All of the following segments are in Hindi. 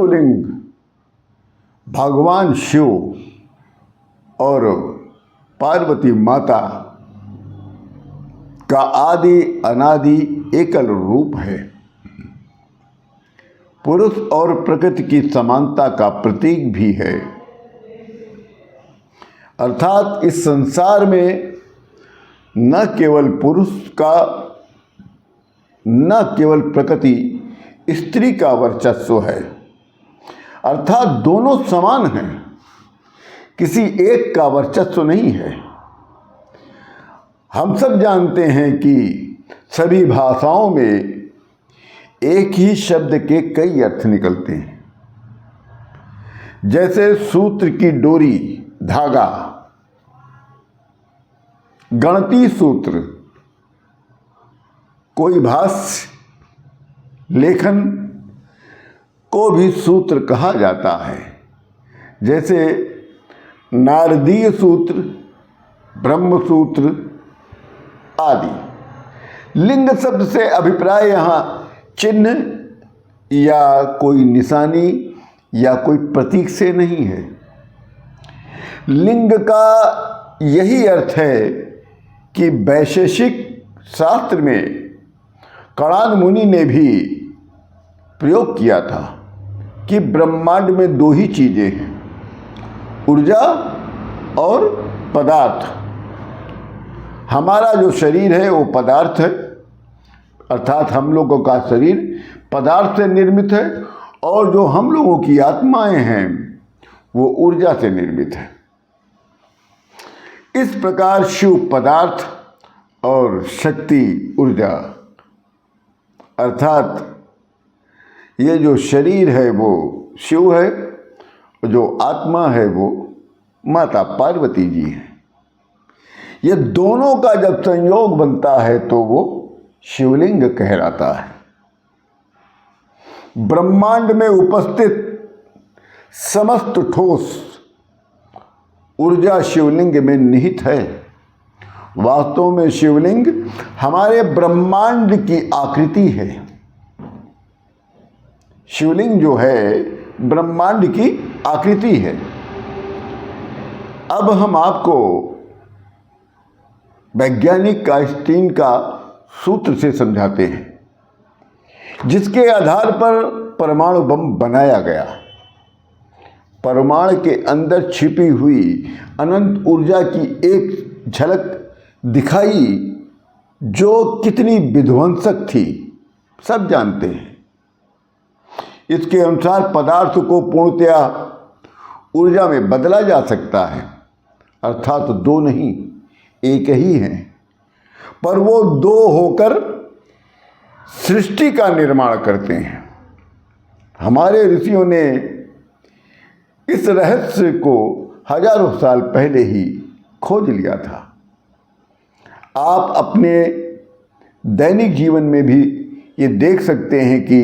शिवलिंग भगवान शिव और पार्वती माता का आदि अनादि एकल रूप है। पुरुष और प्रकृति की समानता का प्रतीक भी है। अर्थात इस संसार में न केवल पुरुष का, न केवल प्रकृति स्त्री का वर्चस्व है, अर्थात दोनों समान हैं, किसी एक का वर्चस्व नहीं है। हम सब जानते हैं कि सभी भाषाओं में एक ही शब्द के कई अर्थ निकलते हैं। जैसे सूत्र की डोरी, धागा, गणती सूत्र, कोई भाष्य लेखन को भी सूत्र कहा जाता है। जैसे नारदीय सूत्र, ब्रह्म सूत्र आदि। लिंग शब्द से अभिप्राय यहाँ चिन्ह या कोई निशानी या कोई प्रतीक से नहीं है। लिंग का यही अर्थ है कि वैशेषिक शास्त्र में कणाद मुनि ने भी प्रयोग किया था कि ब्रह्मांड में दो ही चीज़ें हैं, ऊर्जा और पदार्थ। हमारा जो शरीर है वो पदार्थ है, अर्थात हम लोगों का शरीर पदार्थ से निर्मित है, और जो हम लोगों की आत्माएं हैं वो ऊर्जा से निर्मित है। इस प्रकार शिव पदार्थ और शक्ति ऊर्जा, अर्थात ये जो शरीर है वो शिव है, जो आत्मा है वो माता पार्वती जी है। ये दोनों का जब संयोग बनता है तो वो शिवलिंग कहलाता है। ब्रह्मांड में उपस्थित समस्त ठोस ऊर्जा शिवलिंग में निहित है। वास्तव में शिवलिंग हमारे ब्रह्मांड की आकृति है। शिवलिंग जो है ब्रह्मांड की आकृति है। अब हम आपको वैज्ञानिक आइंस्टीन का सूत्र से समझाते हैं, जिसके आधार पर परमाणु बम बनाया गया। परमाणु के अंदर छिपी हुई अनंत ऊर्जा की एक झलक दिखाई, जो कितनी विध्वंसक थी, सब जानते हैं। इसके अनुसार पदार्थ को पूर्णतया ऊर्जा में बदला जा सकता है, अर्थात दो नहीं एक ही हैं, पर वो दो होकर सृष्टि का निर्माण करते हैं। हमारे ऋषियों ने इस रहस्य को हजारों साल पहले ही खोज लिया था। आप अपने दैनिक जीवन में भी ये देख सकते हैं कि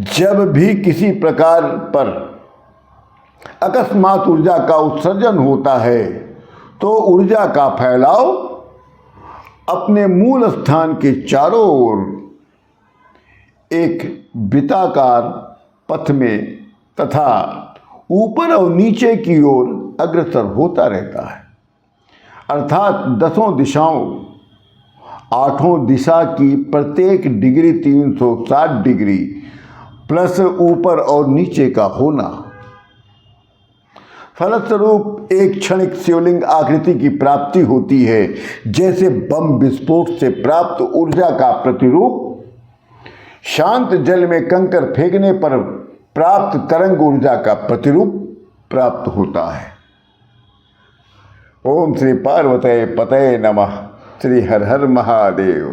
जब भी किसी प्रकार पर अकस्मात ऊर्जा का उत्सर्जन होता है तो ऊर्जा का फैलाव अपने मूल स्थान के चारों ओर एक वृत्ताकार पथ में तथा ऊपर और नीचे की ओर अग्रसर होता रहता है। अर्थात दसों दिशाओं, आठों दिशा की प्रत्येक डिग्री 360 डिग्री प्लस ऊपर और नीचे का होना, फलस्वरूप एक क्षणिक शिवलिंग आकृति की प्राप्ति होती है। जैसे बम विस्फोट से प्राप्त ऊर्जा का प्रतिरूप शांत जल में कंकर फेंकने पर प्राप्त तरंग ऊर्जा का प्रतिरूप प्राप्त होता है। ओम श्री पार्वती पतये नमः। श्री हर हर महादेव।